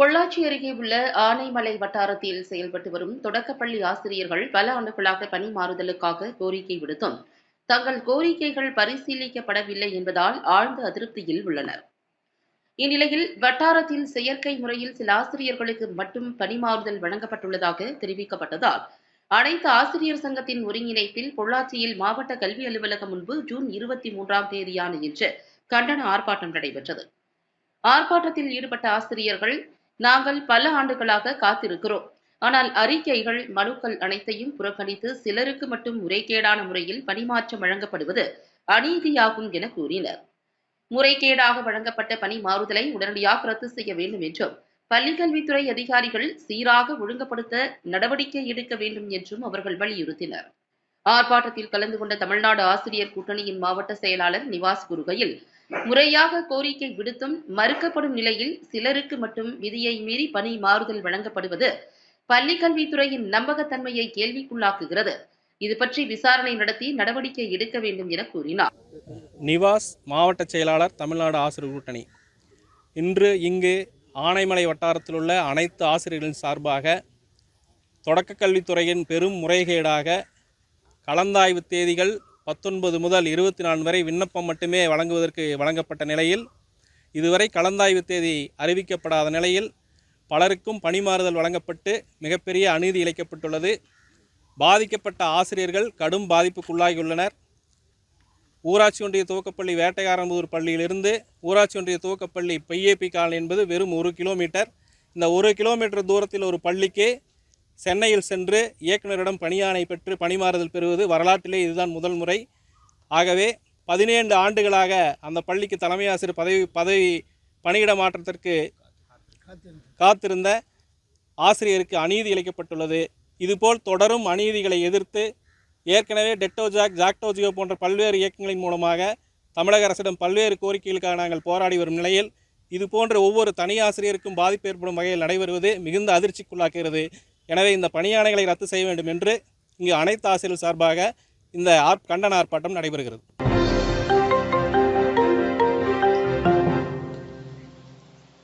பொள்ளாச்சி அருகே உள்ள ஆனைமலை வட்டாரத்தில் செயல்பட்டு வரும் தொடக்கப்பள்ளி ஆசிரியர்கள் பல ஆண்டுகளாக பணி மாறுதலுக்காக கோரிக்கை விடுத்தும் தங்கள் கோரிக்கைகள் பரிசீலிக்கப்படவில்லை என்பதால் ஆழ்ந்த அதிருப்தியில் உள்ளனர். இந்நிலையில் வட்டாரத்தில் செயற்கை முறையில் சில ஆசிரியர்களுக்கு மட்டும் பணிமாறுதல் வழங்கப்பட்டுள்ளதாக தெரிவிக்கப்பட்டதால் அனைத்து ஆசிரியர் சங்கத்தின் ஒருங்கிணைப்பில் பொள்ளாச்சியில் மாவட்ட கல்வி அலுவலகம் முன்பு ஜூன் 23ஆம் தேதியான இன்று கண்டன ஆர்ப்பாட்டம் நடைபெற்றது. ஆர்ப்பாட்டத்தில் ஈடுபட்ட ஆசிரியர்கள், நாங்கள் பல ஆண்டுகளாக காத்திருக்கிறோம், ஆனால் அறிக்கைகள், மனுக்கள் அனைத்தையும் புறக்கணித்து சிலருக்கு மட்டும் முறைகேடான முறையில் பணிமாற்றம் வழங்கப்படுவது அநீதியாகும் என கூறினர். முறைகேடாக வழங்கப்பட்ட பணி மாறுதலை உடனடியாக ரத்து செய்ய வேண்டும் என்றும், பள்ளிக்கல்வித்துறை அதிகாரிகள் சீராக ஒழுங்குபடுத்த நடவடிக்கை எடுக்க வேண்டும் என்றும் அவர்கள் வலியுறுத்தினர். ஆர்ப்பாட்டத்தில் கலந்து கொண்ட தமிழ்நாடு ஆசிரியர் கூட்டணியின் மாவட்ட செயலாளர் நிவாஸ் கூறுகையில், முறையாக கோரிக்கை விடுத்தும் மறுக்கப்படும் நிலையில் சிலருக்கு மட்டும் விதியை மீறி பணி மாறுதல் வழங்கப்படுவது பள்ளிக்கல்வித்துறையின் நம்பகத்தன்மையை கேள்விக்குள்ளாக்குகிறது. இது பற்றி விசாரணை நடத்தி நடவடிக்கை எடுக்க வேண்டும் என கூறினார். நிவாஸ், மாவட்ட செயலாளர், தமிழ்நாடு ஆசிரியர் கூட்டணி. இன்று இங்கு ஆனைமலை வட்டாரத்தில் உள்ள அனைத்து ஆசிரியர்களின் சார்பாக தொடக்க கல்வித்துறையின் பெரும் முறைகேடாக கலந்தாய்வு தேதிகள் 19 முதல் 24 வரை விண்ணப்பம் மட்டுமே வழங்கப்பட்ட நிலையில் இதுவரை கலந்தாய்வு தேதி அறிவிக்கப்படாத நிலையில் பலருக்கும் பணிமாறுதல் வழங்கப்பட்டு மிகப்பெரிய அநீதி இழைக்கப்பட்டுள்ளது. பாதிக்கப்பட்ட ஆசிரியர்கள் கடும் பாதிப்புக்குள்ளாகியுள்ளனர். ஊராட்சி ஒன்றிய துவக்கப்பள்ளி வேட்டையாரம்புதூர் பள்ளியிலிருந்து ஊராட்சி ஒன்றிய துவக்கப்பள்ளி பைஏபி காலனி என்பது வெறும் 1 கிலோமீட்டர். இந்த 1 கிலோமீட்டர் தூரத்தில் ஒரு பள்ளிக்கு சென்னையில் சென்று இயக்குநரிடம் பணியாணை பெற்று பணிமாறுதல் பெறுவது வரலாற்றிலே இதுதான் முதல் முறை. ஆகவே 17 ஆண்டுகளாக அந்த பள்ளிக்கு தலைமை ஆசிரியர் பதவி பணியிட மாற்றத்திற்கு காத்திருந்த ஆசிரியருக்கு அநீதி இழைக்கப்பட்டுள்ளது. இதுபோல் தொடரும் அநீதிகளை எதிர்த்து ஏற்கனவே டெட்டோஜாக், ஜாக்டோஜியோ போன்ற பல்வேறு இயக்கங்களின் மூலமாக தமிழக அரசிடம் பல்வேறு கோரிக்கைகளுக்காக நாங்கள் போராடி வரும் நிலையில் இதுபோன்ற ஒவ்வொரு தனி ஆசிரியருக்கும் பாதிப்பு ஏற்படும் வகையில் நடைபெறுவது மிகுந்த அதிர்ச்சிக்குள்ளாக்குகிறது. எனவே இந்த பணியாணைகளை ரத்து செய்ய வேண்டும் என்று இங்கு அனைத்து ஆசிரியர்கள் சார்பாக இந்த கண்டன ஆர்ப்பாட்டம் நடைபெறுகிறது.